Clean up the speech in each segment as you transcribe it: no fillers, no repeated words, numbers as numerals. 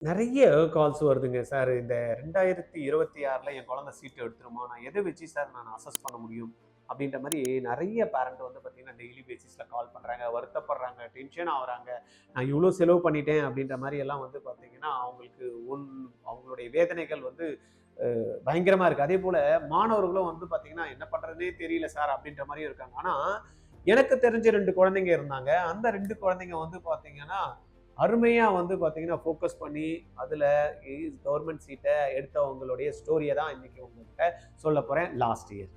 நிறைய கால்ஸ் வருதுங்க சார். இந்த 2026ல என் குழந்தை சீட் எடுத்துருமா? நான் எதை வச்சு சார் நான் அசஸ் பண்ண முடியும்? அப்படின்ற மாரி நெறைய பேரண்ட் வந்து பார்த்தீங்கன்னா, டெய்லி பேசிஸ்ல கால் பண்றாங்க, வருத்தப்படுறாங்க, டென்ஷன் ஆகுறாங்க. நான் இவ்ளோ செலவு பண்ணிட்டேன் அப்படின்ற மாரி எல்லாம் வந்து பார்த்தீங்கன்னா, அவங்களுக்கு அவங்களுடைய வேதனைகள் வந்து பயங்கரமா இருக்கு. அதேபோல மாணவர்களும் வந்து பார்த்தீங்கன்னா, என்ன பண்றதுன்னே தெரியல சார் அப்படின்ற மாரியும் இருக்காங்க. ஆனா, எனக்கு தெரிஞ்ச 2 குழந்தைங்க இருந்தாங்க. அந்த 2 குழந்தைங்க வந்து பார்த்தீங்கன்னா, அருமையா வந்து பார்த்தீங்கன்னா, ஃபோக்கஸ் பண்ணி அதுல கவர்ன்மெண்ட் சீட்ட எடுத்தவங்களுடைய ஸ்டோரிய தான் இன்னைக்கு உங்ககிட்ட சொல்லப் போறேன். Last year.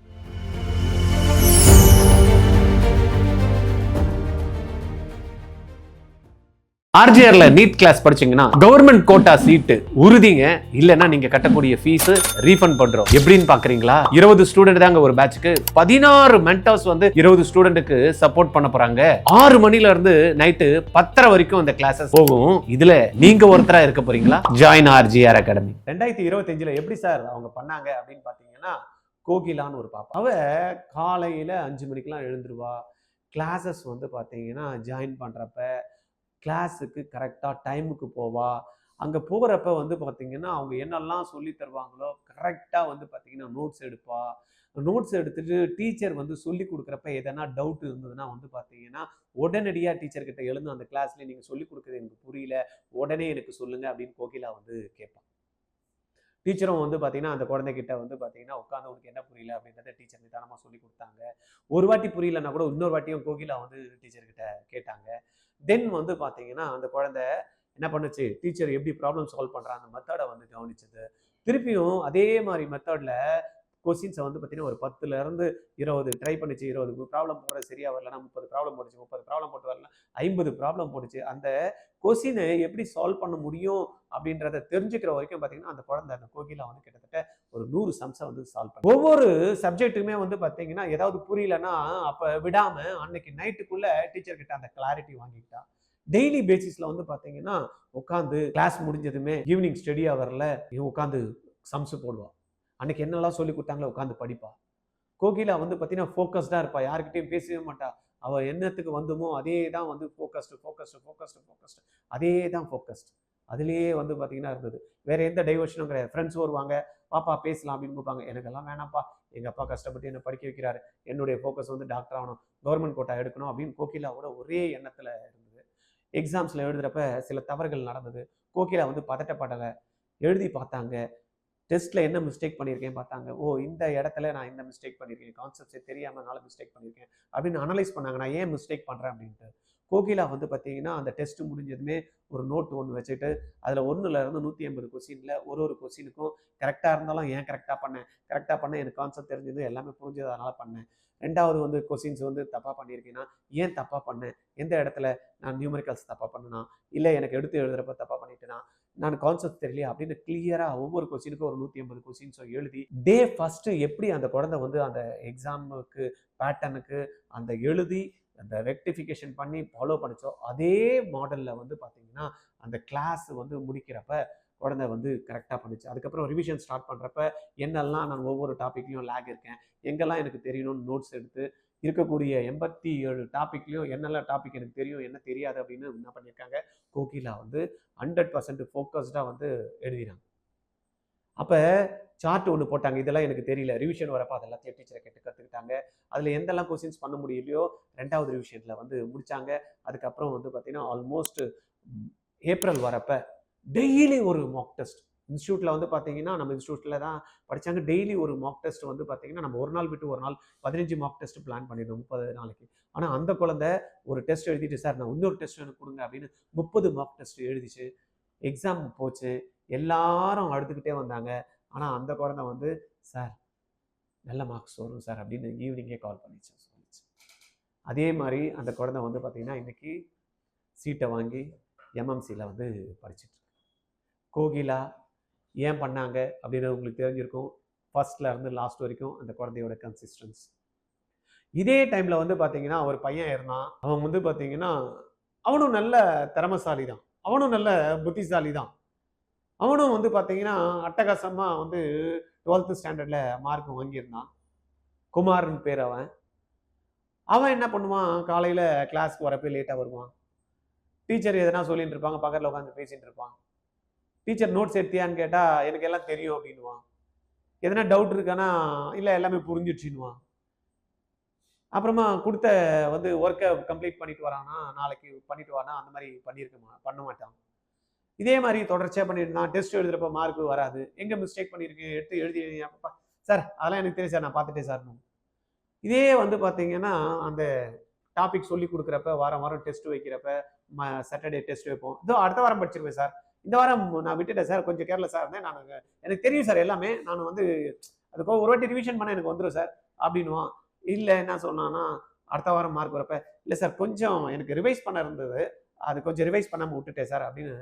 ஆர்ஜிஆர்ல நீட் கிளாஸ் படிச்சீங்கன்னா கவர்மெண்ட் கோட்டா சீட்டு உறுதிங்க. இல்லைன்னா நீங்க கட்டக்கூடிய ஃபீஸ் ரீஃபண்ட் பண்றோம். எப்படின்னு பாக்குறீங்களா? 20 ஸ்டூடெண்ட் தாங்க ஒரு பேட்ச்க்கு. 16 மென்டர்ஸ் வந்து 20 ஸ்டூடெண்ட்டுக்கு சப்போர்ட் பண்ண போறாங்க. 6 மணில இருந்து நைட்டு 10:30 வரைக்கும் இந்த கிளாஸஸ் போகும். இதுல நீங்க ஒருத்தரா இருக்க போறீங்களா? Join RGR academy. 2025ல எப்படி சார் அவங்க பண்ணாங்க அப்படின்னு பாத்தீங்கன்னா, கோகிலான்னு ஒரு பாப்பா. அவ காலையில 5 மணிக்கெல்லாம் எழுந்துருவா. கிளாஸஸ் வந்து பாத்தீங்கன்னா ஜாயின் பண்றப்ப கிளாஸுக்கு கரெக்டாக டைமுக்கு போவா. அங்கே போகிறப்ப வந்து பார்த்தீங்கன்னா, அவங்க என்னெல்லாம் சொல்லி தருவாங்களோ கரெக்டாக வந்து பார்த்தீங்கன்னா நோட்ஸ் எடுப்பா. நோட்ஸ் எடுத்துட்டு டீச்சர் வந்து சொல்லி கொடுக்குறப்ப எதனா டவுட் இருந்ததுன்னா வந்து பார்த்தீங்கன்னா, உடனடியாக டீச்சர்கிட்ட எழுந்து அந்த கிளாஸ்ல நீங்கள் சொல்லிக் கொடுக்குறது எனக்கு புரியல, உடனே எனக்கு சொல்லுங்க அப்படின்னு கோகிலா வந்து கேட்பா. டீச்சரும் வந்து பார்த்தீங்கன்னா, அந்த குழந்தைகிட்ட வந்து பார்த்தீங்கன்னா, உட்காந்து உனக்கு என்ன புரியல அப்படின்றத டீச்சர் நிதானமா சொல்லிக் கொடுத்தாங்க. ஒரு வாட்டி புரியலன்னா கூட இன்னொரு வாட்டியும் கோகிலா வந்து டீச்சர்கிட்ட கேட்டாங்க. தென் வந்து பார்த்தீங்கன்னா, அந்த குழந்தை என்ன பண்ணுச்சு, டீச்சர் எப்படி ப்ராப்ளம் சால்வ் பண்றாங்க அந்த மெத்தடை வந்து கவனிச்சது. திருப்பியும் அதே மாதிரி மெத்தட்ல கொஸ்டின்ஸை வந்து பார்த்தீங்கன்னா, ஒரு 10ல இருந்து 20 ட்ரை பண்ணிச்சு. 20 ப்ராப்ளம் போடுறது சரியா வரலன்னா 30 ப்ராப்ளம் போட்டுச்சு. 30 ப்ராப்ளம் போட்டு வரல 50 ப்ராப்ளம் போட்டுச்சு. அந்த கொஸ்டினை எப்படி சால்வ் பண்ண முடியும் அப்படின்றத தெரிஞ்சுக்கிற வரைக்கும் பார்த்தீங்கன்னா, அந்த குழந்தை அந்த கோகிலா வந்து கிட்டத்தட்ட ஒரு 100 சம்ஸை வந்து சால்வ் பண்ணி ஒவ்வொரு சப்ஜெக்ட்டுமே வந்து பார்த்தீங்கன்னா, ஏதாவது புரியலன்னா அப்போ விடாம அன்னைக்கு நைட்டுக்குள்ள டீச்சர் கிட்ட அந்த கிளாரிட்டி வாங்கிக்கிட்டா. டெய்லி பேசிஸ்ல வந்து பார்த்தீங்கன்னா, உட்காந்து கிளாஸ் முடிஞ்சதுமே ஈவினிங் ஸ்டடி ஹவர்ல உட்காந்து சம்ஸ் போடுவா. அன்னைக்கு என்னெல்லாம் சொல்லி கொடுத்தாங்களோ உட்காந்து படிப்பா. கோகிலா வந்து பார்த்தீங்கன்னா ஃபோக்கஸ்டா இருப்பா. யார்கிட்டயும் பேசவே மாட்டா. அவ என்னத்துக்கு வந்தோமோ அதே தான் வந்து ஃபோக்கஸ்டு. அதே தான் ஃபோக்கஸ்ட். அதிலேயே வந்து பார்த்தீங்கன்னா இருந்தது. வேற எந்த டைவர்ஷனும் கிடையாது. ஃப்ரெண்ட்ஸ் வருவாங்க, "வாப்பா பேசலாம்" அப்படின்னு கூப்பிடுவாங்க. எனக்கெல்லாம் வேணாம்ப்பா. எங்க அப்பா கஷ்டப்பட்டு என்ன படிக்க வைக்கிறாரு. என்னுடைய ஃபோக்கஸ் வந்து டாக்டர் ஆகணும், கவர்மெண்ட் கோட்டா எடுக்கணும் அப்படின்னு கோகிலாவோட ஒரே எண்ணத்துல இருந்தது. எக்ஸாம்ஸ்ல எழுதுறப்ப சில தவறுகள் நடந்தது. கோகிலா வந்து பதட்டப்படல. எழுதி பார்த்தாங்க. டெஸ்ட்ல என்ன மிஸ்டேக் பண்ணியிருக்கேன் பார்த்தாங்க. ஓ! இந்த இடத்துல நான் இந்த மிஸ்டேக் பண்ணியிருக்கேன். கான்செப்ட்ஸே தெரியாமனால மிஸ்டேக் பண்ணியிருக்கேன். அப்படின்னு அனலைஸ் பண்ணாங்க. நான் ஏன் மிஸ்டேக் பண்றேன் அப்படின்ட்டு. கோகிலா வந்து பார்த்தீங்கன்னா, அந்த டெஸ்ட் முடிஞ்சதுமே ஒரு நோட் ஒண்ணு வச்சுட்டு, அதில 1ல இருந்து 180 கொஸ்டின்ல ஒரு ஒரு கொஸ்டினுக்கும் கரெக்ட்டா இருந்தாலும் ஏன் கரெக்ட்டா பண்ணேன்? கரெக்ட்டா பண்ணேன் எனக்கு கான்செப்ட் தெரிஞ்சது, எல்லாமே புரிஞ்சது அதனால பண்ணேன். 2வது வந்து கொஸ்டின்ஸ் வந்து தப்பா பண்ணியிருக்கேன்னா, ஏன் தப்பா பண்ணேன்? எந்த இடத்துல நான் நியூமெரிக்கல்ஸ் தப்பா பண்ணேனா? இல்ல எனக்கு எடுத்து எழுதுறப்ப தப்பா பண்ணிட்டேனா? நான் கான்செப்ட் தெரியலையா அப்படின்னு கிளியரா ஒவ்வொரு கொஸ்டினுக்கும் ஒரு 180 கொஸ்டின்ஸும் எழுதி டே ஃபர்ஸ்ட் எப்படி அந்த குழந்தை வந்து அந்த எக்ஸாமுக்கு பேட்டர்னுக்கு அந்த எழுதி அந்த ரெக்டிஃபிகேஷன் பண்ணி ஃபாலோ பண்ணிச்சோ அதே மாடல்ல வந்து பார்த்தீங்கன்னா அந்த கிளாஸ் வந்து முடிக்கிறப்ப குழந்தை வந்து கரெக்டாக பண்ணிச்சு. அதுக்கப்புறம் ரிவிஷன் ஸ்டார்ட் பண்ணுறப்ப என்னெல்லாம் நான் ஒவ்வொரு டாப்பிக்லையும் லேக் இருக்கேன், எங்கெல்லாம் எனக்கு தெரியணும்னு நோட்ஸ் எடுத்து இருக்கக்கூடிய 87 டாபிக்லையும் என்னெல்லாம் டாபிக் எனக்கு தெரியும் என்ன தெரியாது அப்படின்னு என்ன பண்ணியிருக்காங்க, கோகிலா வந்து 100% ஃபோக்கஸ்டாக வந்து எழுதினாங்க. அப்போ சார்ட் ஒன்று போட்டாங்க. இதெல்லாம் எனக்கு தெரியல. ரிவிஷன் வரப்போ அது எல்லாத்தையும் டீச்சரை கேட்டு கற்றுக்கிட்டாங்க. அதில் எந்தெல்லாம் கொஸ்டின்ஸ் பண்ண முடியலையோ 2வது ரிவிஷனில் வந்து முடித்தாங்க. அதுக்கப்புறம் வந்து பார்த்தீங்கன்னா ஆல்மோஸ்ட் ஏப்ரல் வரப்ப டெய்லி ஒரு மாக் டெஸ்ட். இன்ஸ்டியூட்டில் வந்து பார்த்தீங்கன்னா நம்ம இன்ஸ்டியூட்டில் தான் படித்தாங்க. டெய்லி ஒரு மாக் டெஸ்ட் வந்து பார்த்தீங்கன்னா நம்ம ஒரு நாள் விட்டு ஒரு நாள் 15 மாக் டெஸ்ட் பிளான் பண்ணியிருந்தோம் 30 நாளைக்கு. ஆனால் அந்த குழந்தை ஒரு டெஸ்ட் எழுதிட்டு சார் நான் இன்னொரு டெஸ்ட் எனக்கு கொடுங்க அப்படின்னு 30 மாக் டெஸ்ட் எழுதிச்சு. எக்ஸாம் போச்சு. எல்லாரும் அழுதுகிட்டே வந்தாங்க. ஆனால் அந்த குழந்தை வந்து சார் நல்ல மார்க்ஸ் வரும் சார் அப்படின்னு ஈவினிங்கே கால் பண்ணிச்சு சொல்லிச்சு. அதே மாதிரி அந்த குழந்தை வந்து பார்த்தீங்கன்னா இன்னைக்கு சீட்டை வாங்கி எம்எம்சியில் வந்து படிச்சுட்டு இருக்கு. கோகிலா ஏன் பண்ணாங்க அப்படின்னு உங்களுக்கு தெரிஞ்சிருக்கும். ஃபர்ஸ்ட்ல இருந்து லாஸ்ட் வரைக்கும் அந்த குழந்தையோட கன்சிஸ்டன்ஸ். இதே டைம்ல வந்து பார்த்தீங்கன்னா ஒரு பையன் இருந்தான். அவன் வந்து பார்த்தீங்கன்னா அவனும் நல்ல திறமசாலி தான். அவனும் நல்ல புத்திசாலி தான். அவனும் வந்து பார்த்தீங்கன்னா அட்டகாசமா வந்து 12th ஸ்டாண்டர்ட்ல மார்க் வாங்கியிருந்தான். குமார்னு பேர் அவன். அவன் என்ன பண்ணுவான், காலையில கிளாஸ்க்கு வரப்ப லேட்டா வருவான். டீச்சர் எதனா சொல்லிட்டு இருப்பாங்க, பக்கத்துல உட்காந்து பேசிட்டு இருப்பான். டீச்சர் நோட்ஸ் எடுத்தியான்னு கேட்டா எனக்கு எல்லாம் தெரியும் அப்படின்னுவான். எதனா டவுட் இருக்கானா இல்லை எல்லாமே புரிஞ்சிடுச்சுன்னுவான். அப்புறமா கொடுத்த வந்து ஒர்க்கை கம்ப்ளீட் பண்ணிட்டு வரானா, நாளைக்கு பண்ணிட்டு வானா, அந்த மாதிரி பண்ண மாட்டான். இதே மாதிரி தொடர்ச்சியாக பண்ணிட்டு இருந்தான். டெஸ்ட் எழுதுறப்ப மார்க் வராது. எங்கே மிஸ்டேக் பண்ணியிருக்கு எடுத்து எழுதி சார் அதெல்லாம் எனக்கு தெரியும் சார், நான் பார்த்துட்டேன் சார். இதே வந்து பார்த்தீங்கன்னா அந்த டாபிக் சொல்லி கொடுக்குறப்ப வாரம் வாரம் டெஸ்ட் வைக்கிறப்ப சாட்டர்டே டெஸ்ட் வைப்போம். இதோ அடுத்த வாரம் படிச்சிருவேன் சார், இந்த வாரம் நான் விட்டுட்டேன் சார், கொஞ்சம் கேர்லெஸ்ஸாக இருந்தேன், நான் எனக்கு தெரியும் சார் எல்லாமே, நான் வந்து அதுக்கு ஒரு வாட்டி ரிவிஷன் பண்ண எனக்கு வந்துடும் சார் அப்படின்னுவான். இல்லை என்ன சொன்னான்னா அடுத்த வாரம் மார்க் வரப்ப இல்லை சார் கொஞ்சம் எனக்கு ரிவைஸ் பண்ண இருந்தது, அது கொஞ்சம் ரிவைஸ் பண்ணாமல் விட்டுட்டேன் சார் அப்படின்னு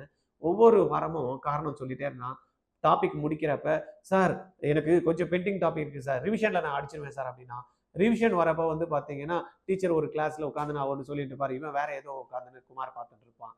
ஒவ்வொரு வாரமும் காரணம் சொல்லிட்டே இருந்தான். டாபிக் முடிக்கிறப்ப சார் எனக்கு கொஞ்சம் பெண்டிங் டாபிக் இருக்குது சார், ரிவிஷனில் நான் அடிச்சிருவேன் சார் அப்படின்னா. ரிவிஷன் வரப்போ வந்து பார்த்தீங்கன்னா டீச்சர் ஒரு கிளாஸில் உட்காந்து நான் ஒன்று சொல்லிட்டு இருப்பார், இவன் வேற ஏதோ உட்காந்துன்னு குமார் பார்த்துட்டு இருப்பான்.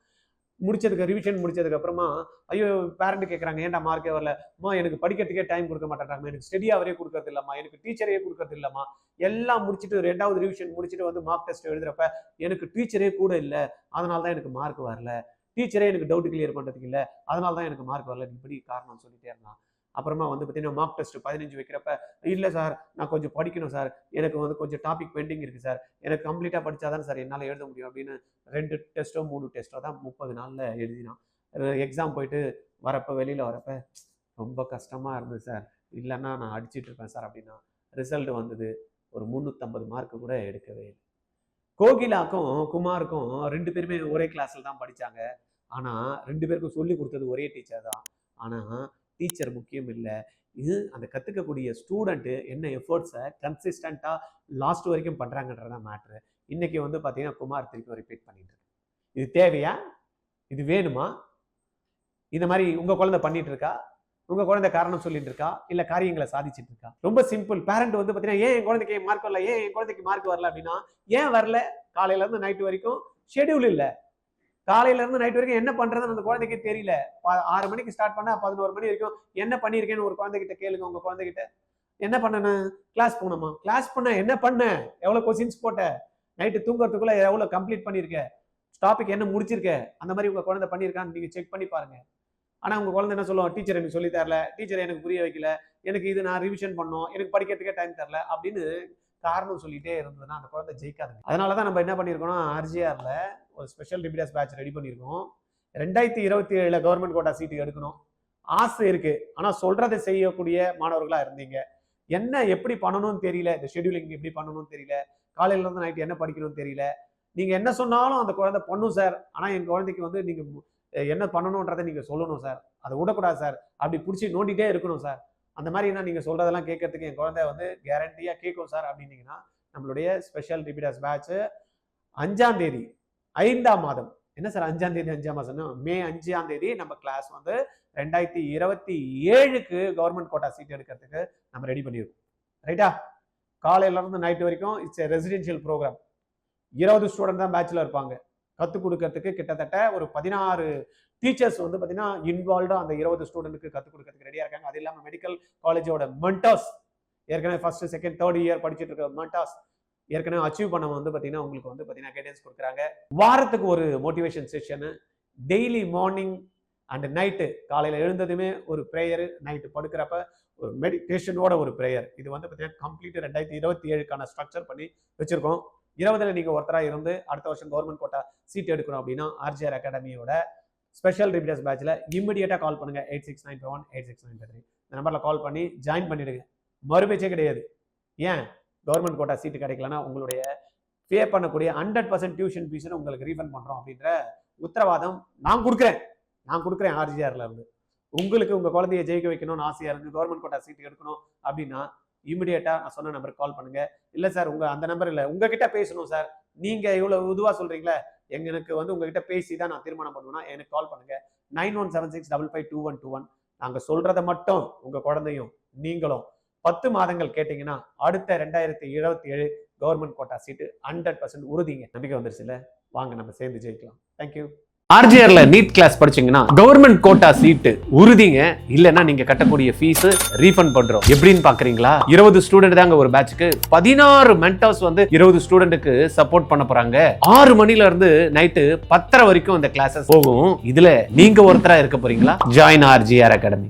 ரிவிஷன் முடிச்சதுக்கு அப்புறமா ஐயோ பேரண்ட் கேட்குறாங்க ஏன்டா மார்க்கே வரல, அம்மா எனக்கு படிக்கிறதுக்கே டைம் கொடுக்க மாட்டேன்றாங்க, எனக்கு ஸ்டடியாகவே கொடுக்கறது இல்லம்மா, எனக்கு டீச்சரே கொடுக்கறது இல்லம்மா, எல்லாம் முடிச்சுட்டு 2வது ரிவிஷன் முடிச்சுட்டு வந்து மார்க் டெஸ்ட் எழுதுறப்ப எனக்கு டீச்சரே கூட இல்லை, அதனால தான் எனக்கு மார்க் வரல, டீச்சரே எனக்கு டவுட் கிளியர் பண்ணுறதுக்கு இல்லை, அதனால தான் எனக்கு மார்க் வரல, இப்படி காரணம் சொல்லிட்டே இருந்தான். அப்புறமா வந்து பார்த்தீங்கன்னா மார்க் டெஸ்ட் 15 வைக்கிறப்ப இல்லை சார் நான் கொஞ்சம் படிக்கணும் சார், எனக்கு வந்து கொஞ்சம் டாபிக் பெண்டிங் இருக்குது சார், எனக்கு கம்ப்ளீட்டாக படித்தாதான் சார் என்னால் எழுத முடியும் அப்படின்னு 2 டெஸ்ட்டோ 3 டெஸ்ட்டோ தான் 30 நாளில் எழுதினான். எக்ஸாம் போயிட்டு வெளியில் வரப்ப ரொம்ப கஷ்டமாக இருந்தது சார், இல்லைன்னா நான் அடிச்சிட்டு இருப்பேன் சார் அப்படின்னா. ரிசல்ட் வந்தது, ஒரு 350 மார்க்கு கூட எடுக்கவே இல்லை. கோகிலாக்கும் குமாருக்கும் 2 பேருமே ஒரே கிளாஸில் தான் படித்தாங்க. ஆனால் 2 பேருக்கும் சொல்லி கொடுத்தது ஒரே டீச்சர் தான். ஆனால் டீச்சர் முக்கியம் இல்லை, இது அந்த கற்றுக்கக்கூடிய ஸ்டூடெண்ட்டு என்ன எஃபர்ட்ஸை கன்சிஸ்டண்ட்டாக லாஸ்ட் வரைக்கும் பண்ணுறாங்கன்றதான் மேட்ரு. இன்றைக்கி வந்து பார்த்தீங்கன்னா குமார் திருப்பி ரிப்பீட் பண்ணிட்டு இருக்கு. இது தேவையா? இது வேணுமா? இந்த மாதிரி உங்கள் குழந்தை பண்ணிட்டு இருக்கா? உங்கள் குழந்தை காரணம் சொல்லிட்டு இருக்கா? இல்லை காரியங்களை சாதிச்சுட்டு இருக்கா? ரொம்ப சிம்பிள். பேரண்ட் வந்து பார்த்தீங்கன்னா ஏன் என் குழந்தைக்கு மார்க் வரல, ஏன் என் குழந்தைக்கு மார்க் வரல அப்படின்னா, ஏன் வரல? காலையிலேருந்து நைட்டு வரைக்கும் ஷெடியூல் இல்லை. காலையிலேருந்து நைட் வரைக்கும் என்ன பண்ணுறதுன்னு அந்த குழந்தைக்கு தெரியல. 6 மணிக்கு ஸ்டார்ட் பண்ணால் 11 மணி வரைக்கும் என்ன பண்ணியிருக்கேன்னு ஒரு குழந்தைகிட்ட கேளுங்க. உங்கள் குழந்தைகிட்ட என்ன பண்ணணும்? கிளாஸ் போகணுமா? கிளாஸ் பண்ண என்ன பண்ண? எவ்வளோ கொஸ்டின்ஸ் போட்ட? நைட்டு தூங்குறதுக்குள்ள எவ்வளோ கம்ப்ளீட் பண்ணியிருக்க? டாபிக் என்ன முடிச்சிருக்க? அந்த மாதிரி உங்கள் குழந்தை பண்ணியிருக்கான்னு நீங்கள் செக் பண்ணி பாருங்க. ஆனால் உங்கள் குழந்தை என்ன சொல்லுவோம், டீச்சர் எனக்கு சொல்லி தரல, டீச்சர் எனக்கு புரிய வைக்கல, எனக்கு இது நான் ரிவிஷன் பண்ணோம், எனக்கு படிக்கிறதுக்கே டைம் தரல அப்படின்னு காரணம் சொல்லிட்டே இருந்ததுன்னா அந்த குழந்தை ஜெயிக்காதுங்க. அதனால தான் நம்ம என்ன பண்ணியிருக்கோம்னா ஆர்ஜிஆர்ல ஒரு ஸ்பெஷல் ரிபிடாஸ் பேட்ச் ரெடி பண்ணியிருக்கோம். 2027 கவர்மெண்ட் கோட்டா சீட்டு எடுக்கணும் ஆசை இருக்கு. ஆனால் சொல்றதை செய்யக்கூடிய மாணவர்களா இருந்தீங்க. என்ன எப்படி பண்ணணும்னு தெரியல, இந்த ஷெடியூலிங் எப்படி பண்ணணும்னு தெரியல, காலையில இருந்து நைட்டு என்ன படிக்கணும்னு தெரியல, நீங்க என்ன சொன்னாலும் அந்த குழந்தை பண்ணும் சார், ஆனால் என் குழந்தைக்கு வந்து நீங்க என்ன பண்ணணுன்றதை நீங்க சொல்லணும் சார், அதை விடக்கூடாது சார், அப்படி பிடிச்சி நோண்டிட்டே இருக்கணும் சார், அந்த மாதிரி என்ன நீங்க சொல்றதெல்லாம் கேட்கறதுக்கு என் குழந்தை வந்து கேரண்டியா கேட்கும் சார் அப்படின்னீங்கன்னா நம்மளுடைய ஸ்பெஷல் ரிபிடாஸ் பேட்ச் 5ஆம் தேதி 5ஆம் மாதம், என்ன சார் 5ஆம் தேதி 5ஆம் மாதம், மே 5ஆம் தேதி நம்ம கிளாஸ் வந்து 2027க்கு கவர்மெண்ட் கோட்டா சீட் எடுக்கிறதுக்கு நம்ம ரெடி பண்ணியிருக்கோம். ரைட்டா? காலையில இருந்து நைட்டு வரைக்கும் இட்ஸ் ரெசிடென்ஷியல் ப்ரோக்ராம். 20 ஸ்டூடெண்ட் தான் பேட்ச்ல இருப்பாங்க. கற்றுக் கொடுக்கறதுக்கு கிட்டத்தட்ட ஒரு 16 டீச்சர்ஸ் வந்து பார்த்தீங்கன்னா இன்வால்வ்டாக அந்த 20 ஸ்டூடெண்ட்டுக்கு கற்றுக் கொடுக்கறதுக்கு ரெடியாக இருக்காங்க. அது இல்லாமல் மெடிக்கல் காலேஜோட மென்டார்ஸ், ஏற்கனவே ஃபர்ஸ்ட் செகண்ட் தேர்ட் இயர் படிச்சுட்டு இருக்க மென்டார்ஸ் ஏற்கனவே அச்சீவ் பண்ண வந்து பார்த்தீங்கன்னா உங்களுக்கு வந்து பார்த்தீங்கன்னா கைடன்ஸ் கொடுக்குறாங்க. வாரத்துக்கு ஒரு motivation session, daily morning and night, காலையில் எழுந்ததுமே ஒரு ப்ரேயரு, நைட்டு படுக்கிறப்ப ஒரு மெடிடேஷனோட ஒரு ப்ரேயர். இது வந்து பார்த்தீங்கன்னா கம்ப்ளீட் 2027க்கான ஸ்ட்ரக்சர் பண்ணி வச்சிருக்கோம். 20ல் நீங்கள் ஒருத்தராக இருந்து அடுத்த வருஷம் கவர்மெண்ட் கோட்டா சீட் எடுக்கணும் அப்படின்னா ஆர்ஜிஆர் அகாடமியோட ஸ்பெஷல் ரிபிடாஸ் பேட்சில் இமிடியேட்டாக கால் பண்ணுங்க 8695186953. இந்த நம்பரில் கால் பண்ணி ஜாயின் பண்ணிடுங்க. மறுபேச்சே கிடையாது. ஏன் கவர்மெண்ட் கோட்டா சீட்டு கிடைக்கலன்னா உங்களுடைய பே பண்ணக்கூடிய 100% டியூஷன் ஃபீஸ்னு உங்களுக்கு ரீஃபண்ட் பண்ணுறோம் அப்படின்ற உத்தரவாதம் நான் கொடுக்குறேன் ஆர்ஜிஆர்ல இருந்து. உங்களுக்கு உங்கள் குழந்தைய ஜெயிக்க வைக்கணும்னு ஆசையாக இருக்கு, கவர்மெண்ட் கோட்டா சீட்டு எடுக்கணும் அப்படின்னா இமிடியேட்டாக நான் சொன்ன நம்பருக்கு கால் பண்ணுங்க. இல்லை சார் அந்த நம்பர் இல்லை, உங்ககிட்ட பேசணும் சார், நீங்கள் இவ்வளோ இதுவாக சொல்கிறீங்களே, எனக்கு வந்து உங்ககிட்ட பேசி தான் நான் தீர்மானம் பண்ணுவேன்னா எனக்கு கால் பண்ணுங்க 9176552121. நாங்கள் சொல்றதை மட்டும் உங்கள் குழந்தையும் நீங்களும் 10 மாதங்கள் கேட்டீங்கன்னா அடுத்த 2027 கவர்மெண்ட் கோட்டா சீட்டு 100% உறுதிங்க. நம்பிக்கை வந்துருச்சு இல்லை? வாங்க நம்ம சேர்ந்து ஜெயிக்கலாம். தேங்க்யூ. ஆர்ஜிஆர்ல நீட் கிளாஸ் படிச்சீங்கன்னா கவர்மெண்ட் கோட்டா சீட்டு உறுதிங்க. இல்லைன்னா நீங்க கட்டக்கூடிய ஃபீஸ் ரீஃபண்ட் பண்றோம். எப்படின்னு பாக்குறீங்களா? 20 ஸ்டூடெண்ட் தாங்க ஒரு பேட்ச்க்கு. 16 மென்டர்ஸ் வந்து 20 ஸ்டூடெண்ட்டுக்கு சப்போர்ட் பண்ண போறாங்க. 6 மணில இருந்து நைட்டு 10:30 வரைக்கும் இந்த கிளாஸஸ் போகும். இதுல நீங்க ஒருத்தரா இருக்க போறீங்களா? Join RGR academy.